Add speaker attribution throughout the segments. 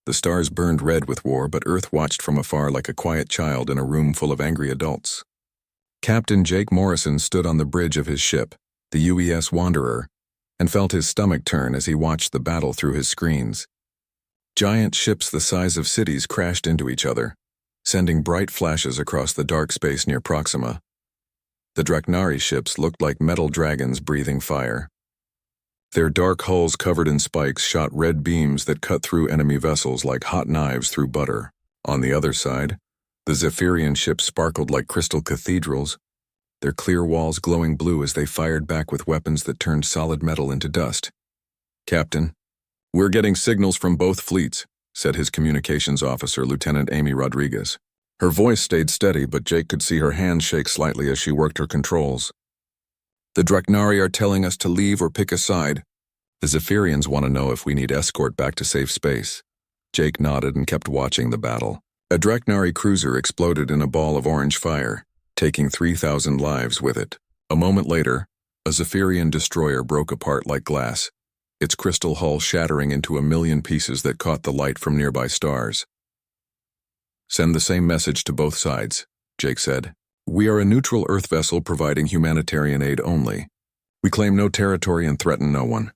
Speaker 1: The stars burned red with war, but Earth watched from afar like a quiet child in a room full of angry adults. Captain Jake Morrison stood on the bridge of his ship, the UES Wanderer, and felt his stomach turn as he watched the battle through his screens. Giant ships the size of cities crashed into each other, sending bright flashes across the dark space near Proxima. The Draknari ships looked like metal dragons breathing fire. Their dark hulls covered in spikes shot red beams that cut through enemy vessels like hot knives through butter. On the other side, the Zephyrian ships sparkled like crystal cathedrals, their clear walls glowing blue as they fired back with weapons that turned solid metal into dust. "Captain, we're getting signals from both fleets," said his communications officer, Lieutenant Amy Rodriguez. Her voice stayed steady, but Jake could see her hands shake slightly as she worked her controls. "The Draknari are telling us to leave or pick a side. The Zephyrians want to know if we need escort back to safe space." Jake nodded and kept watching the battle. A Draknari cruiser exploded in a ball of orange fire, taking 3,000 lives with it. A moment later, a Zephyrian destroyer broke apart like glass, its crystal hull shattering into a million pieces that caught the light from nearby stars. "Send the same message to both sides," Jake said. "We are a neutral Earth vessel providing humanitarian aid only. We claim no territory and threaten no one."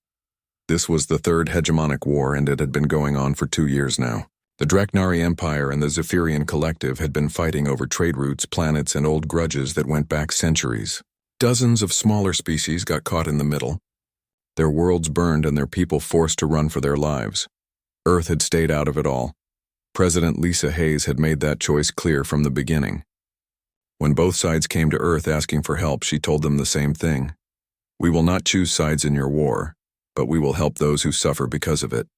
Speaker 1: This was the third hegemonic war, and it had been going on for 2 years now. The Draknari Empire and the Zephyrian Collective had been fighting over trade routes, planets, and old grudges that went back centuries. Dozens of smaller species got caught in the middle, their worlds burned and their people forced to run for their lives. Earth had stayed out of it all. President Lisa Hayes had made that choice clear from the beginning. When both sides came to Earth asking for help, she told them the same thing. "We will not choose sides in your war, but we will help those who suffer because of it."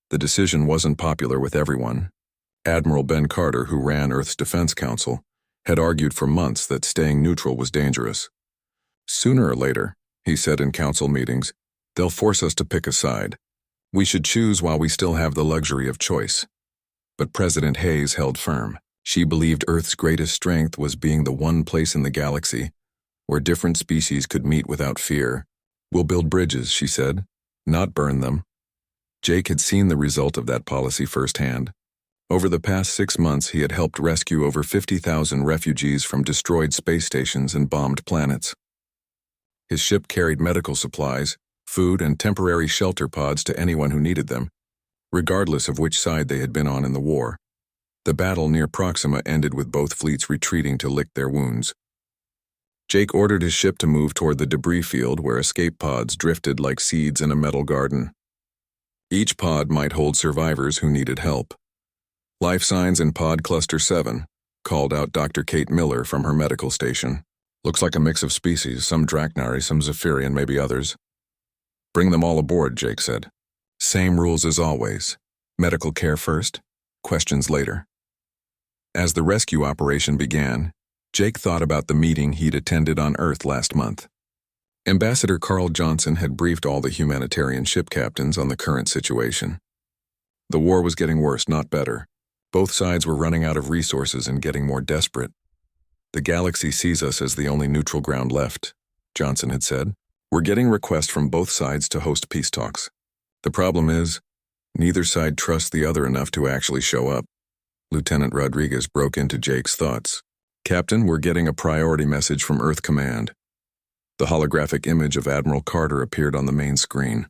Speaker 1: The decision wasn't popular with everyone. Admiral Ben Carter, who ran Earth's Defense Council, had argued for months that staying neutral was dangerous. "Sooner or later," he said in council meetings, "they'll force us to pick a side. We should choose while we still have the luxury of choice." But President Hayes held firm. She believed Earth's greatest strength was being the one place in the galaxy where different species could meet without fear. "We'll build bridges," she said, "not burn them." Jake had seen the result of that policy firsthand. Over the past 6 months, he had helped rescue over 50,000 refugees from destroyed space stations and bombed planets. His ship carried medical supplies, food, and temporary shelter pods to anyone who needed them, regardless of which side they had been on in the war. The battle near Proxima ended with both fleets retreating to lick their wounds. Jake ordered his ship to move toward the debris field where escape pods drifted like seeds in a metal garden. Each pod might hold survivors who needed help. "Life signs in Pod Cluster 7, called out Dr. Kate Miller from her medical station. "Looks like a mix of species, some Draknari, some Zephyrian, maybe others." "Bring them all aboard," Jake said. "Same rules as always. Medical care first, questions later." As the rescue operation began, Jake thought about the meeting he'd attended on Earth last month. Ambassador Carl Johnson had briefed all the humanitarian ship captains on the current situation. The war was getting worse, not better. Both sides were running out of resources and getting more desperate. "The galaxy sees us as the only neutral ground left," Johnson had said. "We're getting requests from both sides to host peace talks. The problem is, neither side trusts the other enough to actually show up." Lieutenant Rodriguez broke into Jake's thoughts. "Captain, we're getting a priority message from Earth Command." The holographic image of Admiral Carter appeared on the main screen.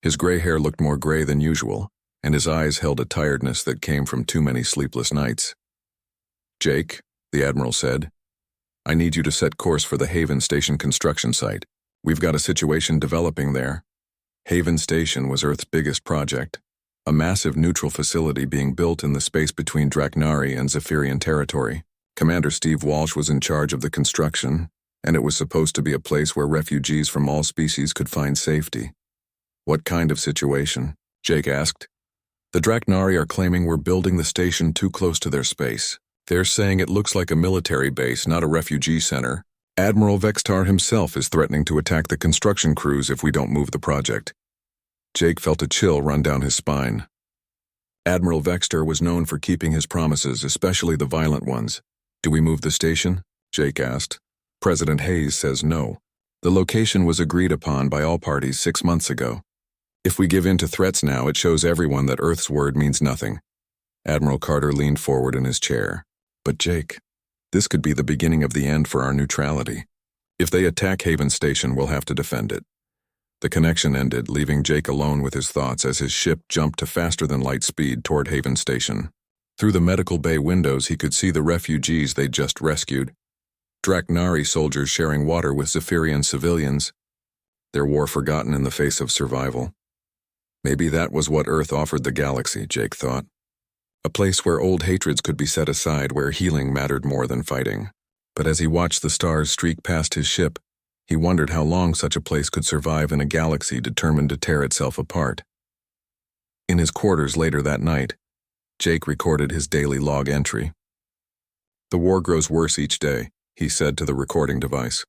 Speaker 1: His gray hair looked more gray than usual, and his eyes held a tiredness that came from too many sleepless nights. "Jake," the Admiral said, "I need you to set course for the Haven Station construction site. We've got a situation developing there." Haven Station was Earth's biggest project, a massive neutral facility being built in the space between Draknari and Zephyrian territory. Commander Steve Walsh was in charge of the construction, and it was supposed to be a place where refugees from all species could find safety. "What kind of situation?" Jake asked. "The Draknari are claiming we're building the station too close to their space. They're saying it looks like a military base, not a refugee center. Admiral Vextar himself is threatening to attack the construction crews if we don't move the project." Jake felt a chill run down his spine. Admiral Vextar was known for keeping his promises, especially the violent ones. "Do we move the station?" Jake asked. "President Hayes says no. The location was agreed upon by all parties 6 months ago." If we give in to threats now, it shows everyone that Earth's word means nothing. Admiral Carter leaned forward in his chair. But Jake, this could be the beginning of the end for our neutrality. If they attack Haven Station, we'll have to defend it. The connection ended, leaving Jake alone with his thoughts as his ship jumped to faster-than-light speed toward Haven Station. Through the medical bay windows, he could see the refugees they'd just rescued. Draknari soldiers sharing water with Zephyrian civilians, their war forgotten in the face of survival. Maybe that was what Earth offered the galaxy, Jake thought. A place where old hatreds could be set aside, where healing mattered more than fighting. But as he watched the stars streak past his ship, he wondered how long such a place could survive in a galaxy determined to tear itself apart. In his quarters later that night, Jake recorded his daily log entry. "The war grows worse each day," he said to the recording device.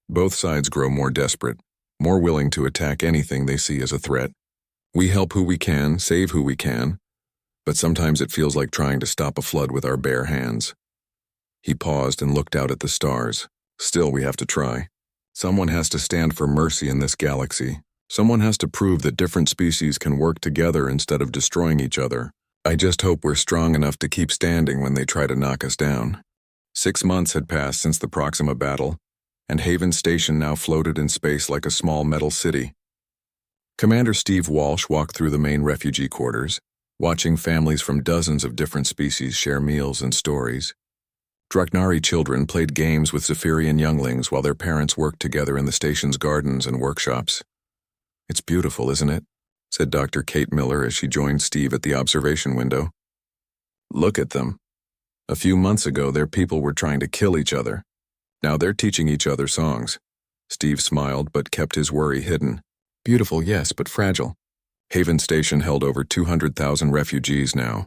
Speaker 1: "Both sides grow more desperate, more willing to attack anything they see as a threat. We help who we can, save who we can, but sometimes it feels like trying to stop a flood with our bare hands." He paused and looked out at the stars. "Still, we have to try. Someone has to stand for mercy in this galaxy. Someone has to prove that different species can work together instead of destroying each other. I just hope we're strong enough to keep standing when they try to knock us down." 6 months had passed since the Proxima battle, and Haven Station now floated in space like a small metal city. Commander Steve Walsh walked through the main refugee quarters, watching families from dozens of different species share meals and stories. Draknari children played games with Zephyrian younglings while their parents worked together in the station's gardens and workshops. "It's beautiful, isn't it?" said Dr. Kate Miller as she joined Steve at the observation window. "Look at them. A few months ago, their people were trying to kill each other. Now they're teaching each other songs." Steve smiled but kept his worry hidden. "Beautiful, yes, but fragile." Haven Station held over 200,000 refugees now,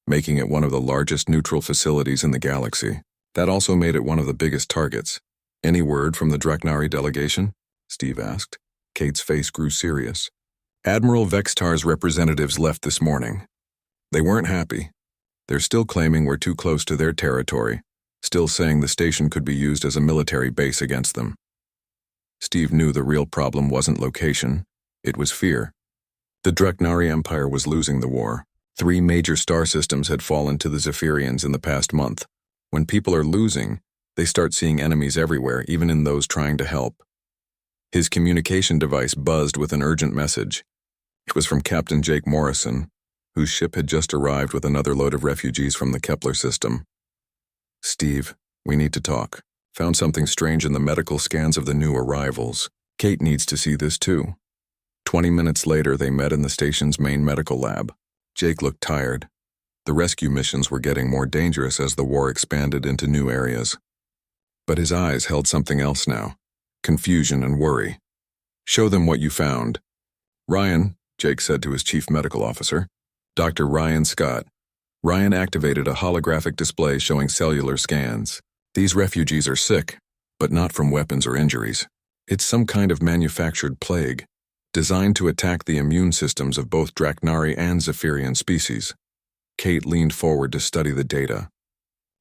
Speaker 1: making it one of the largest neutral facilities in the galaxy. That also made it one of the biggest targets. "Any word from the Draknari delegation?" Steve asked. Kate's face grew serious. "Admiral Vextar's representatives left this morning. They weren't happy. They're still claiming we're too close to their territory, still saying the station could be used as a military base against them." Steve knew the real problem wasn't location, it was fear. The Draknari Empire was losing the war. 3 major star systems had fallen to the Zephyrians in the past month. When people are losing, they start seeing enemies everywhere, even in those trying to help. His communication device buzzed with an urgent message. It was from Captain Jake Morrison, whose ship had just arrived with another load of refugees from the Kepler system. "Steve, we need to talk. Found something strange in the medical scans of the new arrivals. Kate needs to see this too." 20 minutes later, they met in the station's main medical lab. Jake looked tired. The rescue missions were getting more dangerous as the war expanded into new areas. But his eyes held something else now: confusion and worry. "Show them what you found." "Ryan," Jake said to his chief medical officer, Dr. Ryan Scott. Ryan activated a holographic display showing cellular scans. "These refugees are sick, but not from weapons or injuries. It's some kind of manufactured plague, designed to attack the immune systems of both Draknari and Zephyrian species." Kate leaned forward to study the data.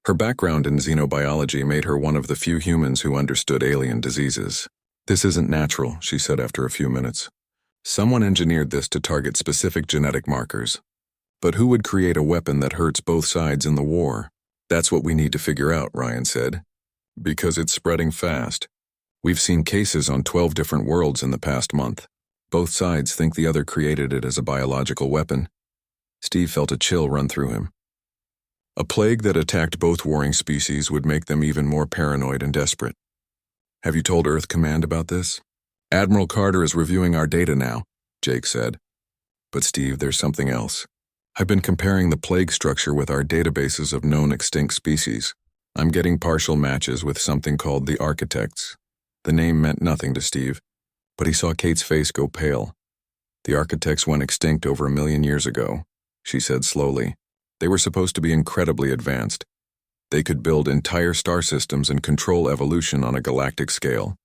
Speaker 1: Her background in xenobiology made her one of the few humans who understood alien diseases. "This isn't natural," she said after a few minutes. "Someone engineered this to target specific genetic markers. But who would create a weapon that hurts both sides in the war?" "That's what we need to figure out," Ryan said. "Because it's spreading fast. We've seen cases on 12 different worlds in the past month. Both sides think the other created it as a biological weapon." Steve felt a chill run through him. A plague that attacked both warring species would make them even more paranoid and desperate. "Have you told Earth Command about this?" "Admiral Carter is reviewing our data now," Jake said. "But Steve, there's something else. I've been comparing the plague structure with our databases of known extinct species. I'm getting partial matches with something called the Architects." The name meant nothing to Steve, but he saw Kate's face go pale. "The Architects went extinct over 1 million years ago," she said slowly. "They were supposed to be incredibly advanced. They could build entire star systems and control evolution on a galactic scale.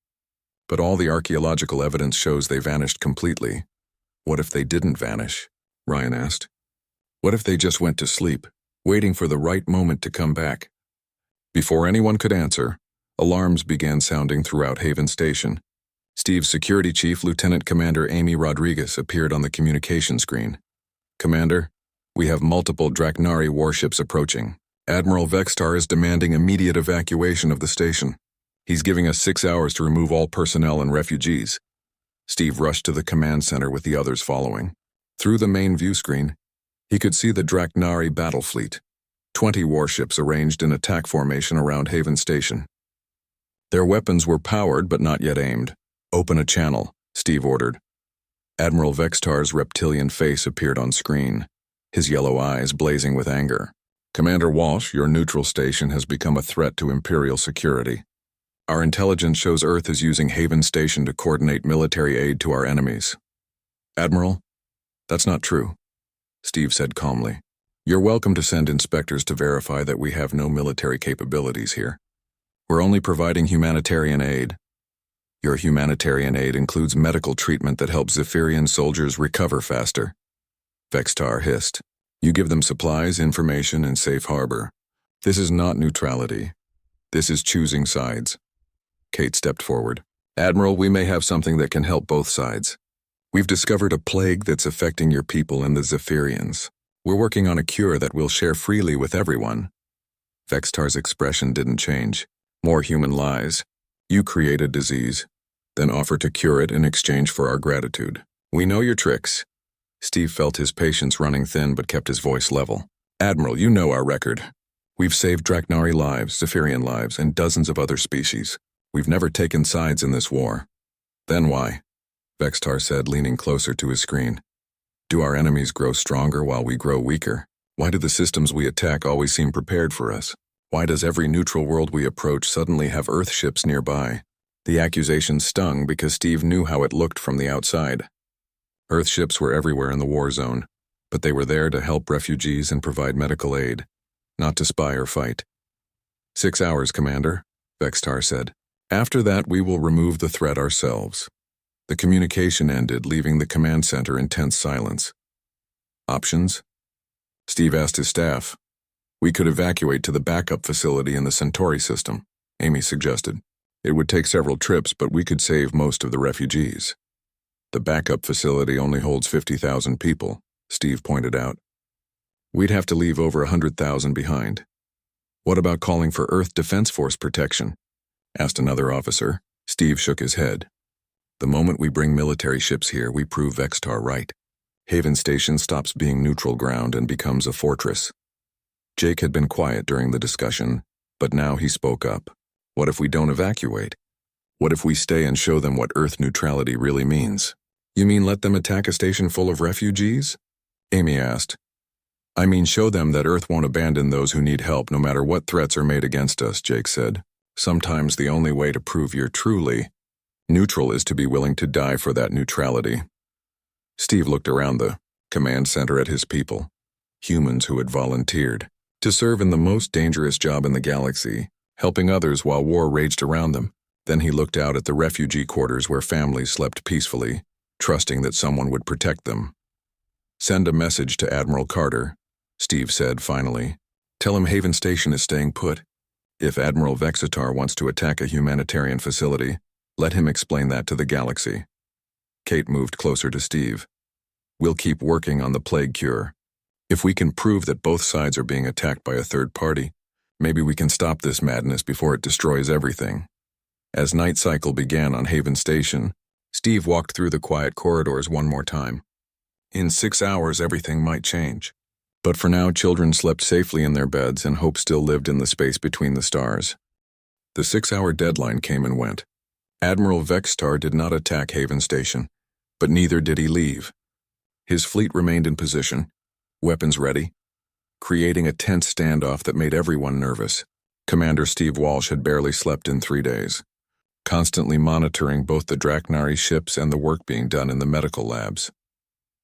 Speaker 1: But all the archaeological evidence shows they vanished completely." "What if they didn't vanish?" Ryan asked. "What if they just went to sleep, waiting for the right moment to come back?" Before anyone could answer, alarms began sounding throughout Haven Station. Steve's security chief, Lieutenant Commander Amy Rodriguez, appeared on the communication screen. Commander, we have multiple Draknari warships approaching. Admiral Vextar is demanding immediate evacuation of the station. He's giving us 6 hours to remove all personnel and refugees. Steve rushed to the command center with the others following. Through the main view screen, he could see the Draknari battle fleet, 20 warships arranged in attack formation around Haven Station. Their weapons were powered but not yet aimed. Open a channel, Steve ordered. Admiral Vextar's reptilian face appeared on screen, his yellow eyes blazing with anger. Commander Walsh, your neutral station has become a threat to Imperial security. Our intelligence shows Earth is using Haven Station to coordinate military aid to our enemies. Admiral, that's not true, Steve said calmly. You're welcome to send inspectors to verify that we have no military capabilities here. We're only providing humanitarian aid. Your humanitarian aid includes medical treatment that helps Zephyrian soldiers recover faster. Vextar hissed. You give them supplies, information, and safe harbor. This is not neutrality. This is choosing sides. Kate stepped forward. Admiral, we may have something that can help both sides. We've discovered a plague that's affecting your people and the Zephyrians. We're working on a cure that we'll share freely with everyone. Vextar's expression didn't change. More human lies. You create a disease, then offer to cure it in exchange for our gratitude. We know your tricks. Steve felt his patience running thin but kept his voice level. Admiral, you know our record. We've saved Draknari lives, Zephyrian lives, and dozens of other species. We've never taken sides in this war. Then why? Vextar said, leaning closer to his screen. Do our enemies grow stronger while we grow weaker? Why do the systems we attack always seem prepared for us? Why does every neutral world we approach suddenly have Earth ships nearby? The accusation stung because Steve knew how it looked from the outside. Earth ships were everywhere in the war zone, but they were there to help refugees and provide medical aid, not to spy or fight. 6 hours, Commander, Vextar said. After that, we will remove the threat ourselves. The communication ended, leaving the command center in tense silence. Options? Steve asked his staff. We could evacuate to the backup facility in the Centauri system, Amy suggested. It would take several trips, but we could save most of the refugees. The backup facility only holds 50,000 people, Steve pointed out. We'd have to leave over 100,000 behind. What about calling for Earth Defense Force protection? Asked another officer. Steve shook his head. The moment we bring military ships here, we prove Vextar right. Haven Station stops being neutral ground and becomes a fortress. Jake had been quiet during the discussion, but now he spoke up. What if we don't evacuate? What if we stay and show them what Earth neutrality really means? You mean let them attack a station full of refugees? Amy asked. I mean show them that Earth won't abandon those who need help no matter what threats are made against us, Jake said. Sometimes the only way to prove you're truly neutral is to be willing to die for that neutrality. Steve looked around the command center at his people, humans who had volunteered to serve in the most dangerous job in the galaxy, helping others while war raged around them. Then he looked out at the refugee quarters where families slept peacefully, trusting that someone would protect them. Send a message to Admiral Carter, Steve said finally. Tell him Haven Station is staying put. If Admiral Vextar wants to attack a humanitarian facility, let him explain that to the galaxy. Kate moved closer to Steve. We'll keep working on the plague cure. If we can prove that both sides are being attacked by a third party, maybe we can stop this madness before it destroys everything. As night cycle began on Haven Station, Steve walked through the quiet corridors one more time. In 6 hours, everything might change. But for now, children slept safely in their beds and hope still lived in the space between the stars. The 6-hour deadline came and went. Admiral Vextar did not attack Haven Station, but neither did he leave. His fleet remained in position, weapons ready, creating a tense standoff that made everyone nervous. Commander Steve Walsh had barely slept in 3 days, constantly monitoring both the Draknari ships and the work being done in the medical labs.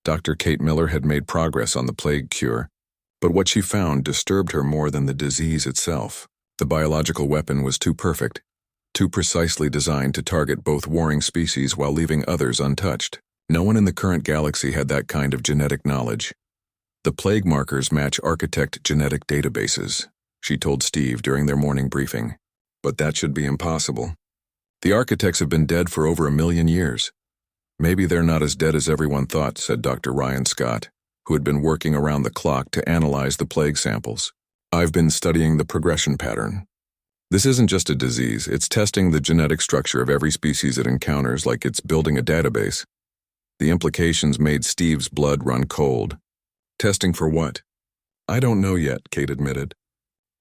Speaker 1: Dr. Kate Miller had made progress on the plague cure, but what she found disturbed her more than the disease itself. The biological weapon was too perfect, too precisely designed to target both warring species while leaving others untouched. No one in the current galaxy had that kind of genetic knowledge. The plague markers match architect genetic databases, she told Steve during their morning briefing. But that should be impossible. The architects have been dead for over 1,000,000 years. Maybe they're not as dead as everyone thought, said Dr. Ryan Scott, who had been working around the clock to analyze the plague samples. I've been studying the progression pattern. This isn't just a disease, it's testing the genetic structure of every species it encounters like it's building a database. The implications made Steve's blood run cold. Testing for what? I don't know yet, Kate admitted.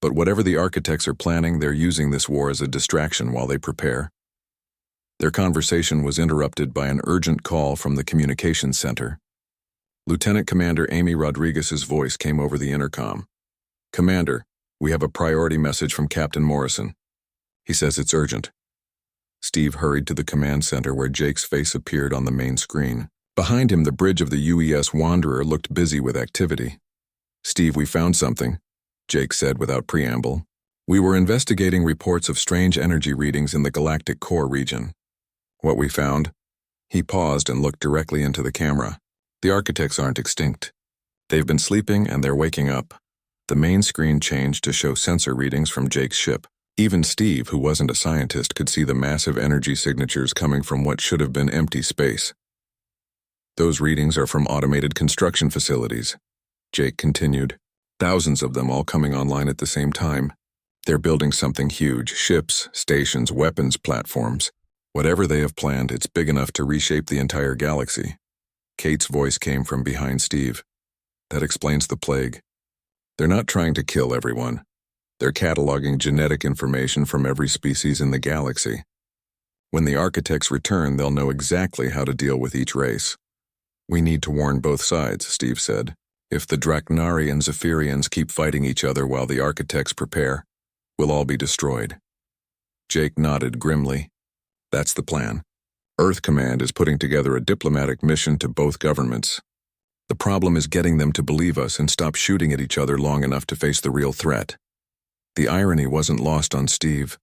Speaker 1: But whatever the architects are planning, they're using this war as a distraction while they prepare. Their conversation was interrupted by an urgent call from the communications center. Lieutenant Commander Amy Rodriguez's voice came over the intercom. Commander, we have a priority message from Captain Morrison. He says it's urgent. Steve hurried to the command center where Jake's face appeared on the main screen. Behind him, the bridge of the UES Wanderer looked busy with activity. Steve, we found something, Jake said without preamble. We were investigating reports of strange energy readings in the galactic core region. What we found? He paused and looked directly into the camera. The architects aren't extinct. They've been sleeping and they're waking up. The main screen changed to show sensor readings from Jake's ship. Even Steve, who wasn't a scientist, could see the massive energy signatures coming from what should have been empty space. Those readings are from automated construction facilities, Jake continued. Thousands of them all coming online at the same time. They're building something huge, ships, stations, weapons, platforms. Whatever they have planned, it's big enough to reshape the entire galaxy. Kate's voice came from behind Steve. That explains the plague. They're not trying to kill everyone. They're cataloging genetic information from every species in the galaxy. When the architects return, they'll know exactly how to deal with each race. We need to warn both sides, Steve said. If the Draknari and Zephyrians keep fighting each other while the architects prepare, we'll all be destroyed. Jake nodded grimly. That's the plan. Earth Command is putting together a diplomatic mission to both governments. The problem is getting them to believe us and stop shooting at each other long enough to face the real threat. The irony wasn't lost on Steve.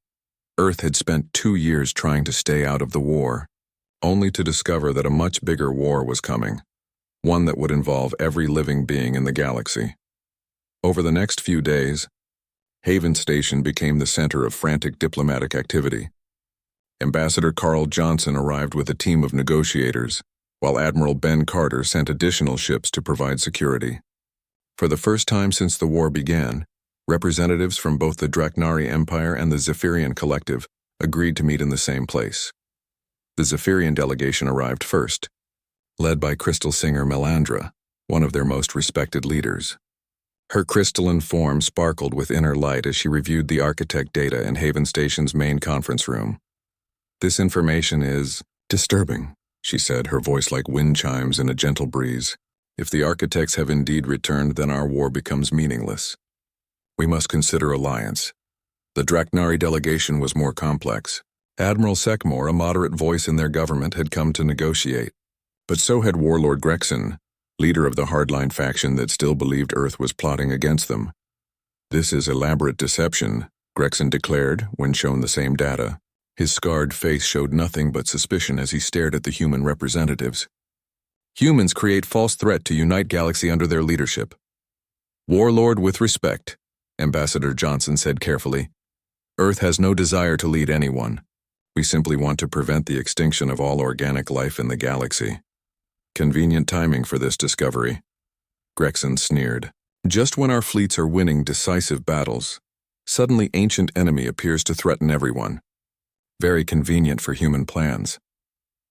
Speaker 1: Earth had spent 2 years trying to stay out of the war, only to discover that a much bigger war was coming, one that would involve every living being in the galaxy. Over the next few days, Haven Station became the center of frantic diplomatic activity. Ambassador Carl Johnson arrived with a team of negotiators, while Admiral Ben Carter sent additional ships to provide security. For the first time since the war began, representatives from both the Draknari Empire and the Zephyrian Collective agreed to meet in the same place. The Zephyrian delegation arrived first, led by crystal singer Melandra, one of their most respected leaders. Her crystalline form sparkled with inner light as she reviewed the architect data in Haven Station's main conference room. This information is disturbing, she said, her voice like wind chimes in a gentle breeze. If the architects have indeed returned, then our war becomes meaningless. We must consider alliance. The Draknari delegation was more complex. Admiral Sekmore, a moderate voice in their government, had come to negotiate. But so had Warlord Grexon, leader of the hardline faction that still believed Earth was plotting against them. This is elaborate deception, Grexon declared when shown the same data. His scarred face showed nothing but suspicion as he stared at the human representatives. Humans create false threat to unite galaxy under their leadership. Warlord, with respect, Ambassador Johnson said carefully. Earth has no desire to lead anyone. We simply want to prevent the extinction of all organic life in the galaxy. Convenient timing for this discovery. Grexon sneered. Just when our fleets are winning decisive battles, suddenly ancient enemy appears to threaten everyone. Very convenient for human plans.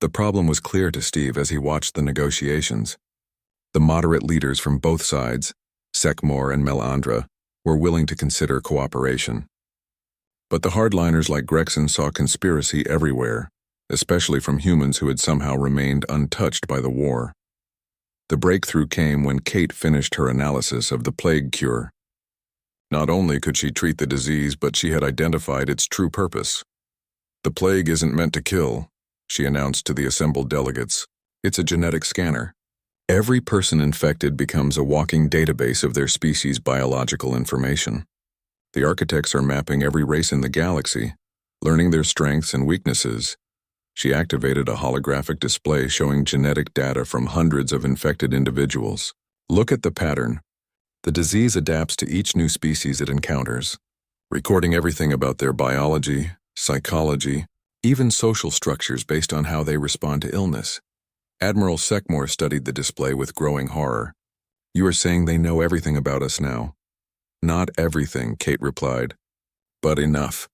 Speaker 1: The problem was clear to Steve as he watched the negotiations. The moderate leaders from both sides, Sekmore and Melandra, were willing to consider cooperation. But the hardliners like Grexon saw conspiracy everywhere, especially from humans who had somehow remained untouched by the war. The breakthrough came when Kate finished her analysis of the plague cure. Not only could she treat the disease, but she had identified its true purpose. The plague isn't meant to kill, she announced to the assembled delegates. It's a genetic scanner. Every person infected becomes a walking database of their species' biological information. The architects are mapping every race in the galaxy, learning their strengths and weaknesses. She activated a holographic display showing genetic data from hundreds of infected individuals. Look at the pattern. The disease adapts to each new species it encounters, recording everything about their biology, psychology, even social structures based on how they respond to illness. Admiral Sekmore studied the display with growing horror. You are saying they know everything about us now? Not everything, Kate replied. But enough.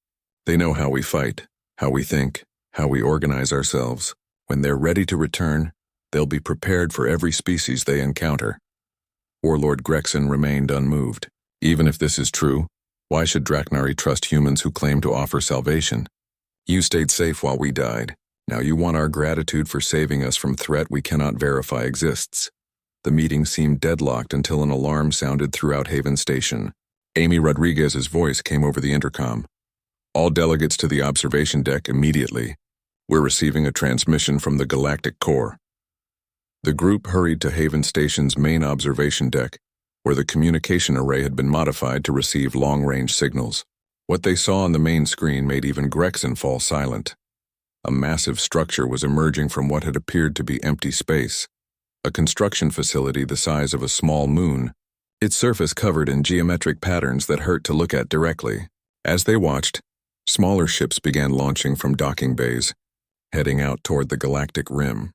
Speaker 1: They know how we fight, how we think, how we organize ourselves. When they're ready to return, they'll be prepared for every species they encounter. Warlord Gregson remained unmoved. Even if this is true, why should Draknari trust humans who claim to offer salvation? You stayed safe while we died. Now you want our gratitude for saving us from threat we cannot verify exists. The meeting seemed deadlocked until an alarm sounded throughout Haven Station. Amy Rodriguez's voice came over the intercom. All delegates to the observation deck immediately. We're receiving a transmission from the Galactic Core. The group hurried to Haven Station's main observation deck, where the communication array had been modified to receive long-range signals. What they saw on the main screen made even Gregson fall silent. A massive structure was emerging from what had appeared to be empty space. A construction facility the size of a small moon, its surface covered in geometric patterns that hurt to look at directly. As they watched, smaller ships began launching from docking bays, heading out toward the galactic rim.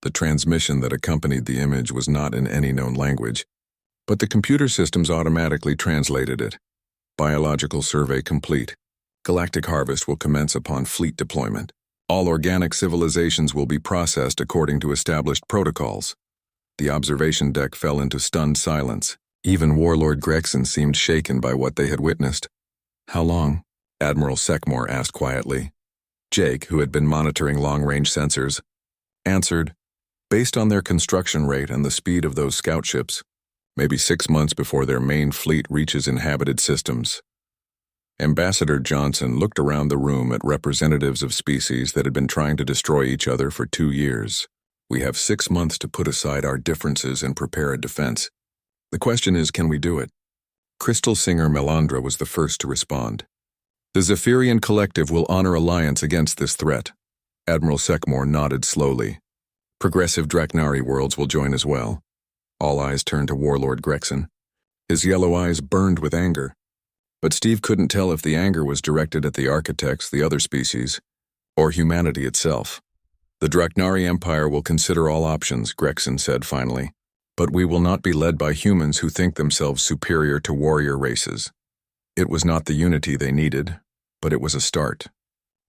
Speaker 1: The transmission that accompanied the image was not in any known language, but the computer systems automatically translated it. Biological survey complete. Galactic harvest will commence upon fleet deployment. All organic civilizations will be processed according to established protocols. The observation deck fell into stunned silence. Even Warlord Gregson seemed shaken by what they had witnessed. How long? Admiral Sekmore asked quietly. Jake, who had been monitoring long-range sensors, answered, based on their construction rate and the speed of those scout ships, maybe 6 months before their main fleet reaches inhabited systems. Ambassador Johnson looked around the room at representatives of species that had been trying to destroy each other for 2 years. We have 6 months to put aside our differences and prepare a defense. The question is, can we do it? Crystal Singer Melandra was the first to respond. The Zephyrian Collective will honor alliance against this threat. Admiral Sekmore nodded slowly. Progressive Draknari worlds will join as well. All eyes turned to Warlord Gregson. His yellow eyes burned with anger. But Steve couldn't tell if the anger was directed at the architects, the other species, or humanity itself. The Draknari Empire will consider all options, Gregson said finally. But we will not be led by humans who think themselves superior to warrior races. It was not the unity they needed, but it was a start.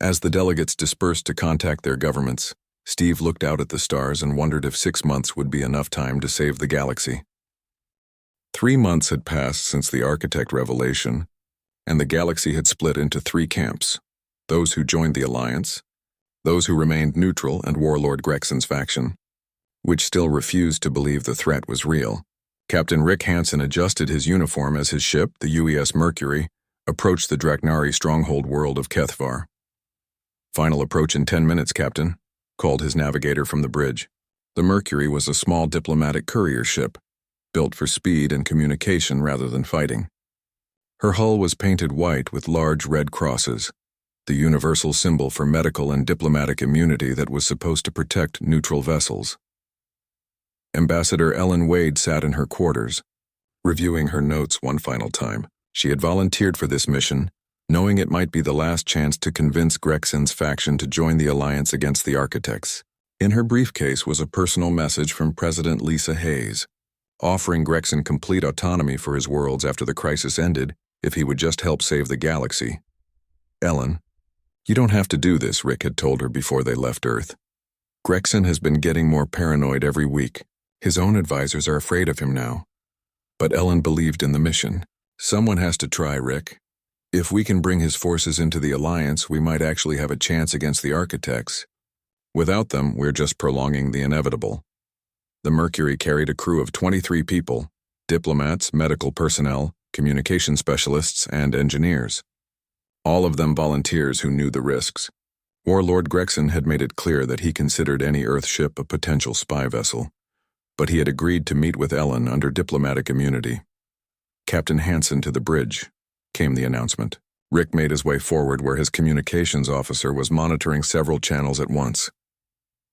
Speaker 1: As the delegates dispersed to contact their governments, Steve looked out at the stars and wondered if 6 months would be enough time to save the galaxy. 3 months had passed since the architect revelation, and the galaxy had split into 3 camps: those who joined the alliance, those who remained neutral, and Warlord Gregson's faction, which still refused to believe the threat was real. Captain Rick Hansen adjusted his uniform as his ship, the UES Mercury, approached the Draknari stronghold world of Kethvar. Final approach in 10 minutes, Captain, called his navigator from the bridge. The Mercury was a small diplomatic courier ship, built for speed and communication rather than fighting. Her hull was painted white with large red crosses, the universal symbol for medical and diplomatic immunity that was supposed to protect neutral vessels. Ambassador Ellen Wade sat in her quarters, reviewing her notes one final time. She had volunteered for this mission, knowing it might be the last chance to convince Gregson's faction to join the alliance against the architects. In her briefcase was a personal message from President Lisa Hayes, offering Gregson complete autonomy for his worlds after the crisis ended if he would just help save the galaxy. Ellen, you don't have to do this, Rick had told her before they left Earth. Gregson has been getting more paranoid every week. His own advisors are afraid of him now. But Ellen believed in the mission. Someone has to try, Rick. If we can bring his forces into the alliance, we might actually have a chance against the architects. Without them, we're just prolonging the inevitable. The Mercury carried a crew of 23 people, diplomats, medical personnel, communication specialists, and engineers. All of them volunteers who knew the risks. Warlord Gregson had made it clear that he considered any Earth ship a potential spy vessel, but he had agreed to meet with Ellen under diplomatic immunity. Captain Hansen to the bridge, came the announcement. Rick made his way forward where his communications officer was monitoring several channels at once.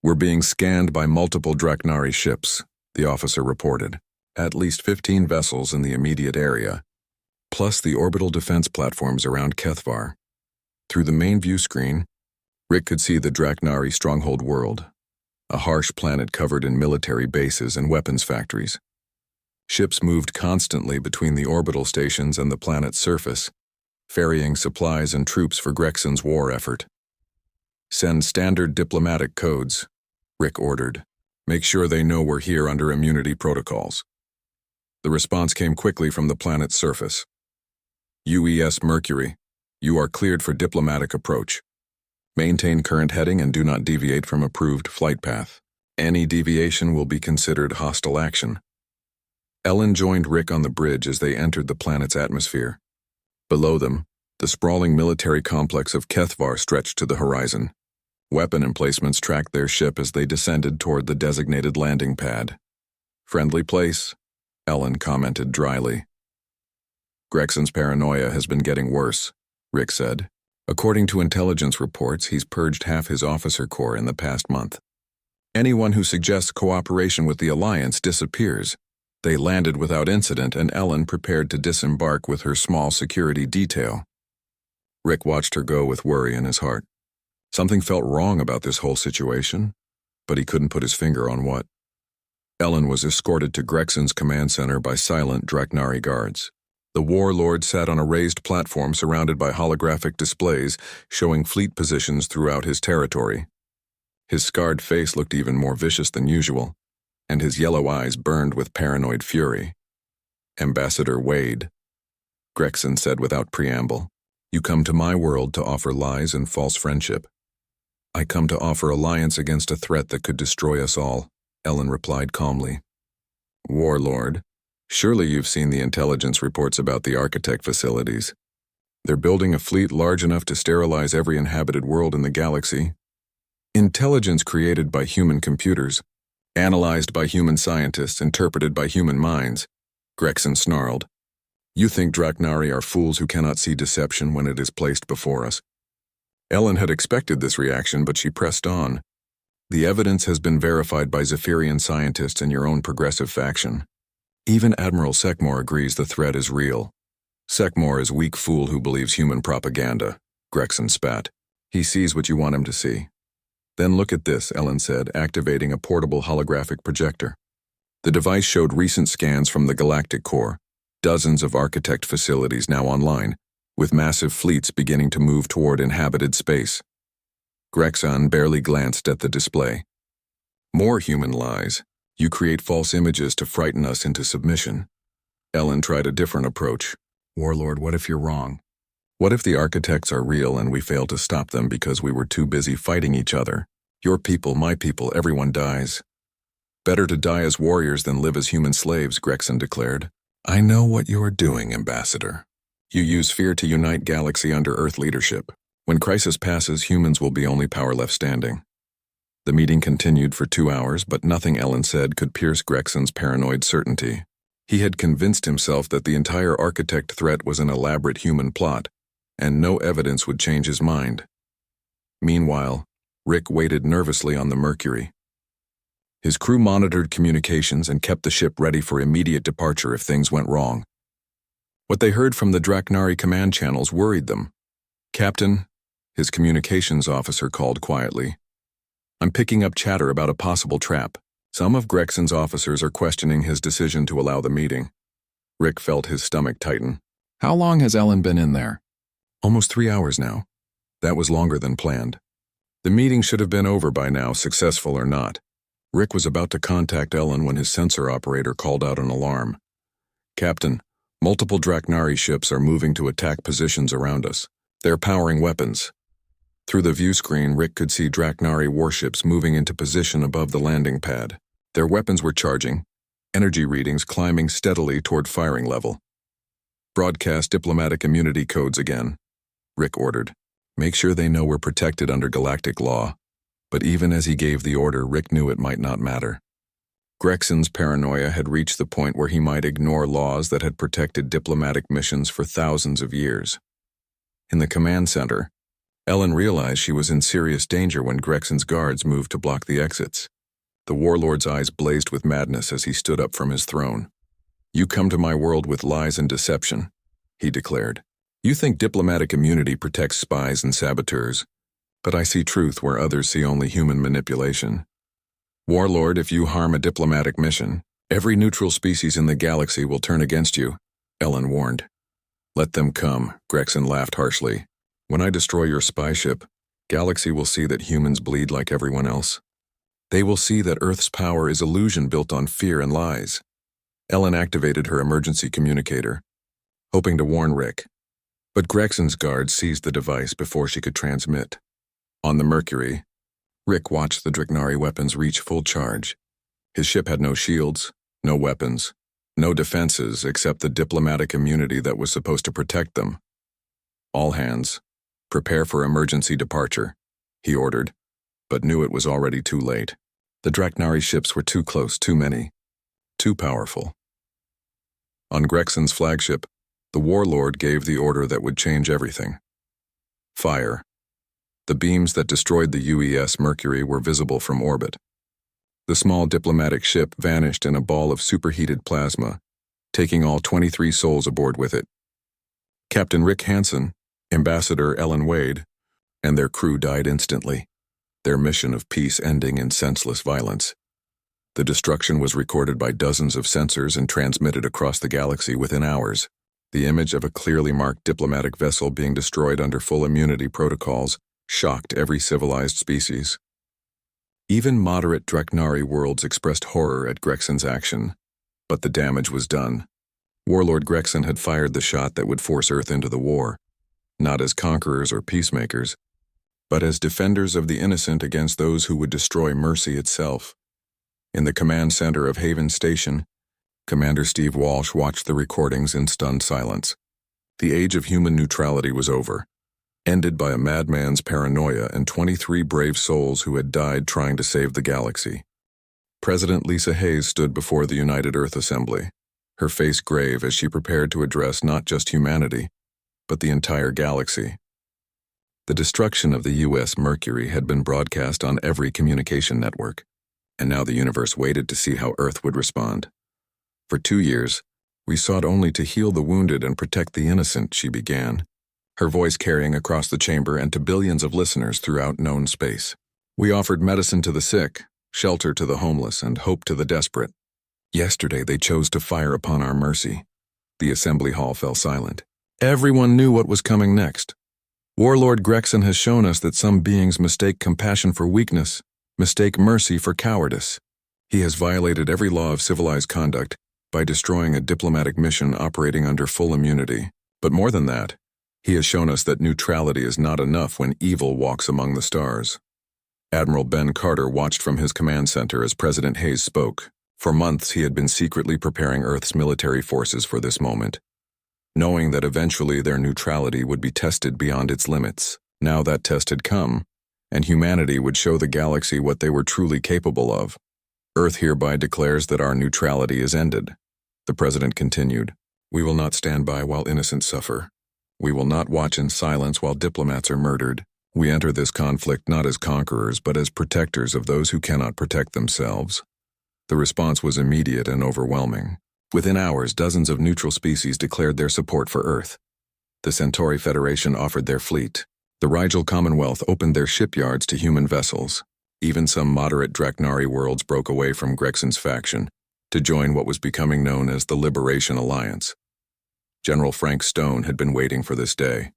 Speaker 1: We're being scanned by multiple Draknari ships, the officer reported. At least 15 vessels in the immediate area, plus the orbital defense platforms around Kethvar. Through the main view screen, Rick could see the Draknari stronghold world, a harsh planet covered in military bases and weapons factories. Ships moved constantly between the orbital stations and the planet's surface, ferrying supplies and troops for Grexon's war effort. "Send standard diplomatic codes," Rick ordered. "Make sure they know we're here under immunity protocols." The response came quickly from the planet's surface. "UES Mercury, you are cleared for diplomatic approach. Maintain current heading and do not deviate from approved flight path. Any deviation will be considered hostile action." Ellen joined Rick on the bridge as they entered the planet's atmosphere. Below them, the sprawling military complex of Kethvar stretched to the horizon. Weapon emplacements tracked their ship as they descended toward the designated landing pad. "Friendly place," Ellen commented dryly. "Grexon's paranoia has been getting worse," Rick said. "According to intelligence reports, he's purged half his officer corps in the past month. Anyone who suggests cooperation with the Alliance disappears." They landed without incident, and Ellen prepared to disembark with her small security detail. Rick watched her go with worry in his heart. Something felt wrong about this whole situation, but he couldn't put his finger on what. Ellen was escorted to Grexon's command center by silent Draknari guards. The warlord sat on a raised platform surrounded by holographic displays showing fleet positions throughout his territory. His scarred face looked even more vicious than usual, and his yellow eyes burned with paranoid fury. "Ambassador Wade," Grexon said without preamble, "you come to my world to offer lies and false friendship." "I come to offer alliance against a threat that could destroy us all," Ellen replied calmly. "Warlord, surely you've seen the intelligence reports about the architect facilities. They're building a fleet large enough to sterilize every inhabited world in the galaxy. Intelligence created by human computers, analyzed by human scientists, interpreted by human minds," Grexon snarled. "You think Draknari are fools who cannot see deception when it is placed before us?" Ellen had expected this reaction, but she pressed on. "The evidence has been verified by Zephyrian scientists and your own progressive faction. Even Admiral Sekmore agrees the threat is real." "Sekmore is a weak fool who believes human propaganda," Grexon spat. "He sees what you want him to see." "Then look at this," Ellen said, activating a portable holographic projector. The device showed recent scans from the Galactic Core, dozens of architect facilities now online, with massive fleets beginning to move toward inhabited space. Grexon barely glanced at the display. "More human lies. You create false images to frighten us into submission." Ellen tried a different approach. "Warlord, what if you're wrong? What if the architects are real and we fail to stop them because we were too busy fighting each other? Your people, my people, everyone dies." "Better to die as warriors than live as human slaves," Grexon declared. "I know what you're doing, Ambassador. You use fear to unite galaxy under Earth leadership. When crisis passes, humans will be only power left standing." The meeting continued for 2 hours, but nothing Ellen said could pierce Grexon's paranoid certainty. He had convinced himself that the entire architect threat was an elaborate human plot, and no evidence would change his mind. Meanwhile, Rick waited nervously on the Mercury. His crew monitored communications and kept the ship ready for immediate departure if things went wrong. What they heard from the Draknari command channels worried them. "Captain," his communications officer called quietly, "I'm picking up chatter about a possible trap. Some of Grexon's officers are questioning his decision to allow the meeting." Rick felt his stomach tighten. "How long has Ellen been in there?" "Almost 3 hours now. That was longer than planned. The meeting should have been over by now, successful or not." Rick was about to contact Ellen when his sensor operator called out an alarm. "Captain, multiple Draknari ships are moving to attack positions around us. They're powering weapons." Through the view screen, Rick could see Draknari warships moving into position above the landing pad. Their weapons were charging, energy readings climbing steadily toward firing level. "Broadcast diplomatic immunity codes again," Rick ordered. "Make sure they know we're protected under galactic law." But even as he gave the order, Rick knew it might not matter. Grexon's paranoia had reached the point where he might ignore laws that had protected diplomatic missions for thousands of years. In the command center, Ellen realized she was in serious danger when Grexon's guards moved to block the exits. The warlord's eyes blazed with madness as he stood up from his throne. "You come to my world with lies and deception," he declared. "You think diplomatic immunity protects spies and saboteurs. But I see truth where others see only human manipulation. Warlord, if you harm a diplomatic mission, every neutral species in the galaxy will turn against you, Ellen warned. Let them come, Gregson laughed harshly. When I destroy your spy ship, Galaxy will see that humans bleed like everyone else. They will see that Earth's power is illusion built on fear and lies. Ellen activated her emergency communicator, hoping to warn Rick. But Gregson's guards seized the device before she could transmit. On the Mercury, Rick watched the Draknari weapons reach full charge. His ship had no shields, no weapons, no defenses except the diplomatic immunity that was supposed to protect them. All hands, prepare for emergency departure, he ordered, but knew it was already too late. The Draknari ships were too close, too many, too powerful. On Gregson's flagship, the warlord gave the order that would change everything. Fire. The beams that destroyed the UES Mercury were visible from orbit. The small diplomatic ship vanished in a ball of superheated plasma, taking all 23 souls aboard with it. Captain Rick Hansen, Ambassador Ellen Wade, and their crew died instantly, their mission of peace ending in senseless violence. The destruction was recorded by dozens of sensors and transmitted across the galaxy within hours. The image of a clearly marked diplomatic vessel being destroyed under full immunity protocols shocked every civilized species. Even moderate Draknari worlds expressed horror at Gregson's action, but the damage was done. Warlord Gregson had fired the shot that would force Earth into the war, not as conquerors or peacemakers, but as defenders of the innocent against those who would destroy mercy itself. In the command center of Haven Station, Commander Steve Walsh watched the recordings in stunned silence. The age of human neutrality was over, ended by a madman's paranoia and 23 brave souls who had died trying to save the galaxy. President Lisa Hayes stood before the United Earth Assembly, her face grave as she prepared to address not just humanity, but the entire galaxy. The destruction of the U.S. Mercury had been broadcast on every communication network, and now the universe waited to see how Earth would respond. For 2 years, we sought only to heal the wounded and protect the innocent, she began, her voice carrying across the chamber and to billions of listeners throughout known space. We offered medicine to the sick, shelter to the homeless, and hope to the desperate. Yesterday they chose to fire upon our mercy. The assembly hall fell silent. Everyone knew what was coming next. Warlord Gregson has shown us that some beings mistake compassion for weakness, mistake mercy for cowardice. He has violated every law of civilized conduct by destroying a diplomatic mission operating under full immunity. But more than that, he has shown us that neutrality is not enough when evil walks among the stars. Admiral Ben Carter watched from his command center as President Hayes spoke. For months he had been secretly preparing Earth's military forces for this moment, knowing that eventually their neutrality would be tested beyond its limits. Now that test had come, and humanity would show the galaxy what they were truly capable of. Earth hereby declares that our neutrality is ended. The President continued, "We will not stand by while innocents suffer. We will not watch in silence while diplomats are murdered. We enter this conflict not as conquerors but as protectors of those who cannot protect themselves." The response was immediate and overwhelming. Within hours, dozens of neutral species declared their support for Earth. The Centauri Federation offered their fleet. The Rigel Commonwealth opened their shipyards to human vessels. Even some moderate Draknari worlds broke away from Gregson's faction to join what was becoming known as the Liberation Alliance. General Frank Stone had been waiting for this day.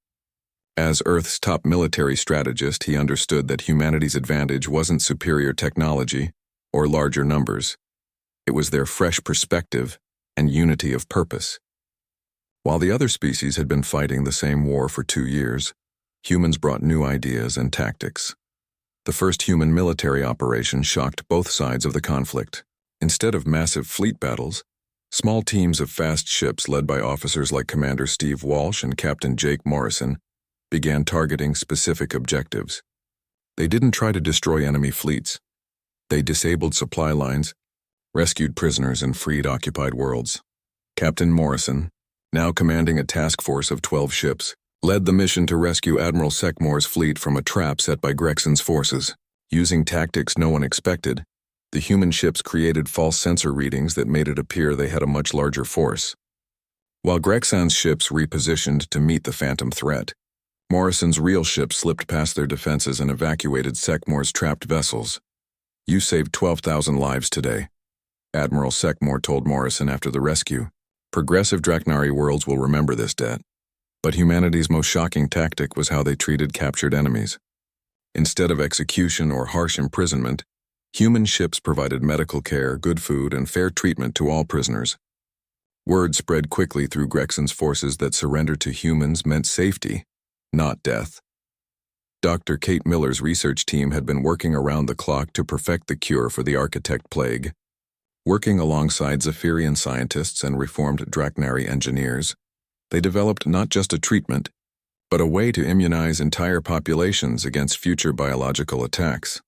Speaker 1: As Earth's top military strategist, he understood that humanity's advantage wasn't superior technology or larger numbers. It was their fresh perspective and unity of purpose. While the other species had been fighting the same war for 2 years, humans brought new ideas and tactics. The first human military operation shocked both sides of the conflict. Instead of massive fleet battles, small teams of fast ships led by officers like Commander Steve Walsh and Captain Jake Morrison began targeting specific objectives. They didn't try to destroy enemy fleets. They disabled supply lines, rescued prisoners, and freed occupied worlds. Captain Morrison, now commanding a task force of 12 ships, led the mission to rescue Admiral Seckmore's fleet from a trap set by Gregson's forces. Using tactics no one expected, the human ships created false sensor readings that made it appear they had a much larger force. While Gregson's ships repositioned to meet the phantom threat, Morrison's real ship slipped past their defenses and evacuated Sekmore's trapped vessels. "You saved 12,000 lives today," Admiral Sekmore told Morrison after the rescue. "Progressive Draknari worlds will remember this debt." But humanity's most shocking tactic was how they treated captured enemies. Instead of execution or harsh imprisonment, human ships provided medical care, good food, and fair treatment to all prisoners. Word spread quickly through Grexon's forces that surrender to humans meant safety, not death. Dr. Kate Miller's research team had been working around the clock to perfect the cure for the Architect Plague. Working alongside Zephyrian scientists and reformed Draknari engineers, they developed not just a treatment, but a way to immunize entire populations against future biological attacks.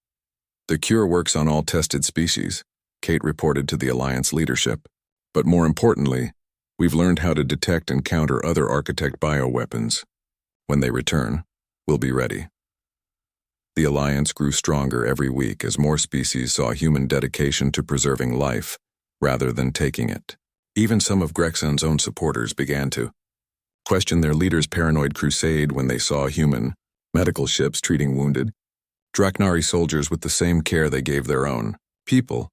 Speaker 1: "The cure works on all tested species," Kate reported to the Alliance leadership. "But more importantly, we've learned how to detect and counter other Architect bioweapons. When they return, we'll be ready." The Alliance grew stronger every week as more species saw human dedication to preserving life, rather than taking it. Even some of Grexon's own supporters began to question their leader's paranoid crusade when they saw human medical ships treating wounded Draknari soldiers with the same care they gave their own people.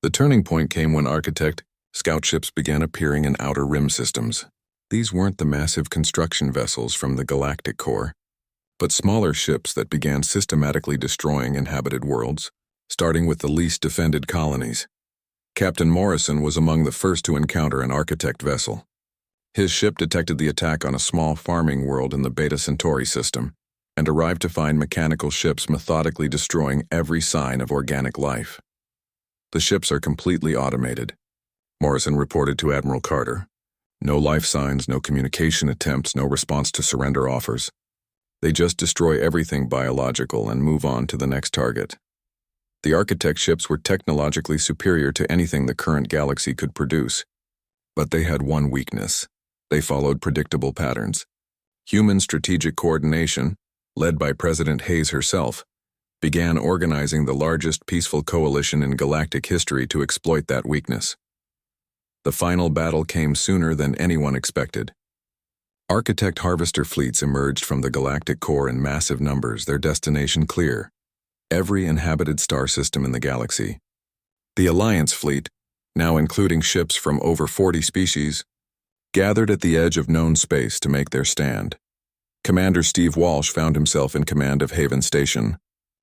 Speaker 1: The turning point came when Architect scout ships began appearing in outer rim systems. These weren't the massive construction vessels from the Galactic Core, but smaller ships that began systematically destroying inhabited worlds, starting with the least defended colonies. Captain Morrison was among the first to encounter an Architect vessel. His ship detected the attack on a small farming world in the Beta Centauri system, and arrived to find mechanical ships methodically destroying every sign of organic life. "The ships are completely automated," Morrison reported to Admiral Carter. "No life signs, no communication attempts, no response to surrender offers. They just destroy everything biological and move on to the next target." The Architect ships were technologically superior to anything the current galaxy could produce. But they had one weakness. They followed predictable patterns. Human strategic coordination, led by President Hayes herself, began organizing the largest peaceful coalition in galactic history to exploit that weakness. The final battle came sooner than anyone expected. Architect harvester fleets emerged from the Galactic Core in massive numbers, their destination clear: every inhabited star system in the galaxy. The Alliance fleet, now including ships from over 40 species, gathered at the edge of known space to make their stand. Commander Steve Walsh found himself in command of Haven Station,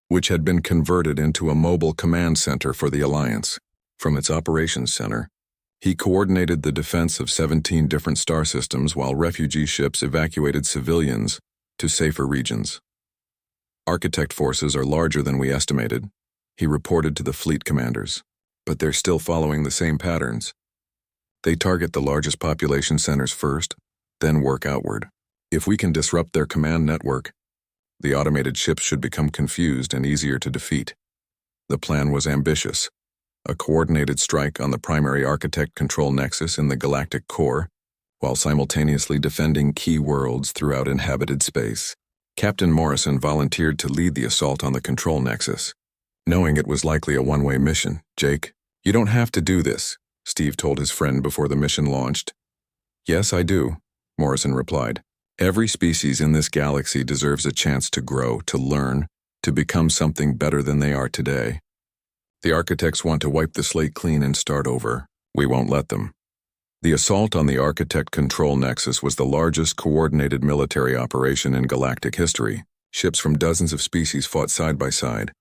Speaker 1: which had been converted into a mobile command center for the Alliance. From its operations center, he coordinated the defense of 17 different star systems while refugee ships evacuated civilians to safer regions. "Architect forces are larger than we estimated," he reported to the fleet commanders, "but they're still following the same patterns. They target the largest population centers first, then work outward. If we can disrupt their command network, the automated ships should become confused and easier to defeat." The plan was ambitious: a coordinated strike on the primary Architect control nexus in the Galactic Core, while simultaneously defending key worlds throughout inhabited space. Captain Morrison volunteered to lead the assault on the control nexus, knowing it was likely a one-way mission. "Jake, you don't have to do this," Steve told his friend before the mission launched. "Yes, I do," Morrison replied. "Every species in this galaxy deserves a chance to grow, to learn, to become something better than they are today. The Architects want to wipe the slate clean and start over. We won't let them." The assault on the Architect control nexus was the largest coordinated military operation in galactic history. Ships from dozens of species fought side by side,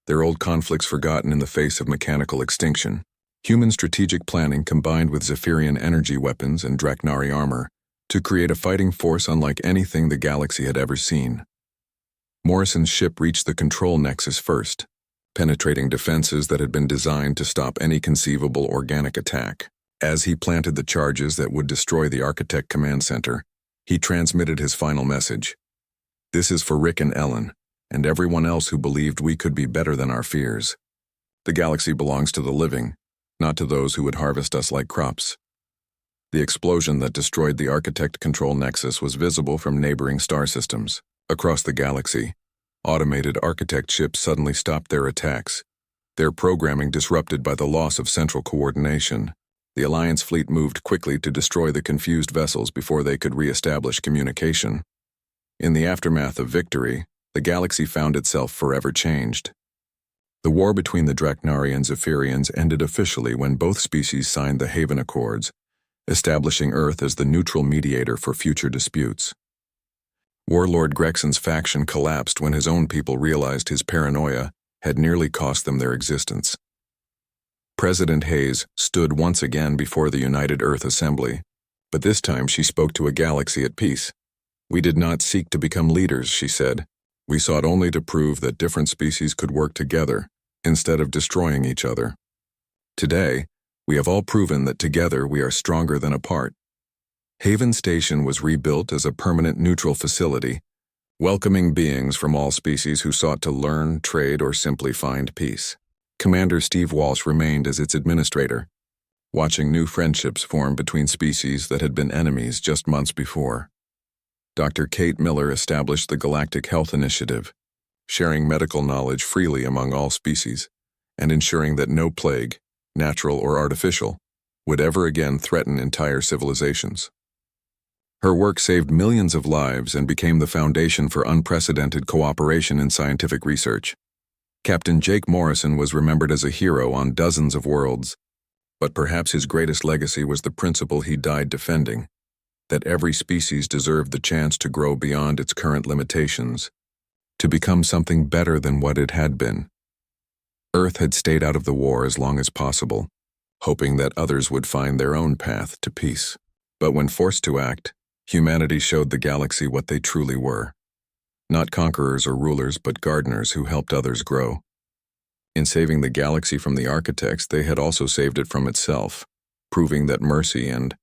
Speaker 1: their old conflicts forgotten in the face of mechanical extinction. Human strategic planning combined with Zephyrian energy weapons and Draknari armor to create a fighting force unlike anything the galaxy had ever seen. Morrison's ship reached the control nexus first, penetrating defenses that had been designed to stop any conceivable organic attack. As he planted the charges that would destroy the Architect command center, he transmitted his final message. "This is for Rick and Ellen, and everyone else who believed we could be better than our fears. The galaxy belongs to the living, not to those who would harvest us like crops." The explosion that destroyed the Architect control nexus was visible from neighboring star systems. Across the galaxy, automated Architect ships suddenly stopped their attacks, their programming disrupted by the loss of central coordination. The Alliance fleet moved quickly to destroy the confused vessels before they could re-establish communication. In the aftermath of victory, the galaxy found itself forever changed. The war between the Draknari and Zephyrians ended officially when both species signed the Haven Accords, establishing Earth as the neutral mediator for future disputes. Warlord Grexon's faction collapsed when his own people realized his paranoia had nearly cost them their existence. President Hayes stood once again before the United Earth Assembly, but this time she spoke to a galaxy at peace. "We did not seek to become leaders," she said. "We sought only to prove that different species could work together, instead of destroying each other. Today, we have all proven that together we are stronger than apart." Haven Station was rebuilt as a permanent neutral facility, welcoming beings from all species who sought to learn, trade, or simply find peace. Commander Steve Walsh remained as its administrator, watching new friendships form between species that had been enemies just months before. Dr. Kate Miller established the Galactic Health Initiative, sharing medical knowledge freely among all species, and ensuring that no plague, natural or artificial, would ever again threaten entire civilizations. Her work saved millions of lives and became the foundation for unprecedented cooperation in scientific research. Captain Jake Morrison was remembered as a hero on dozens of worlds, but perhaps his greatest legacy was the principle he died defending, that every species deserved the chance to grow beyond its current limitations, to become something better than what it had been. Earth had stayed out of the war as long as possible, hoping that others would find their own path to peace. But when forced to act, humanity showed the galaxy what they truly were. Not conquerors or rulers, but gardeners who helped others grow. In saving the galaxy from the architects, they had also saved it from itself, proving that mercy and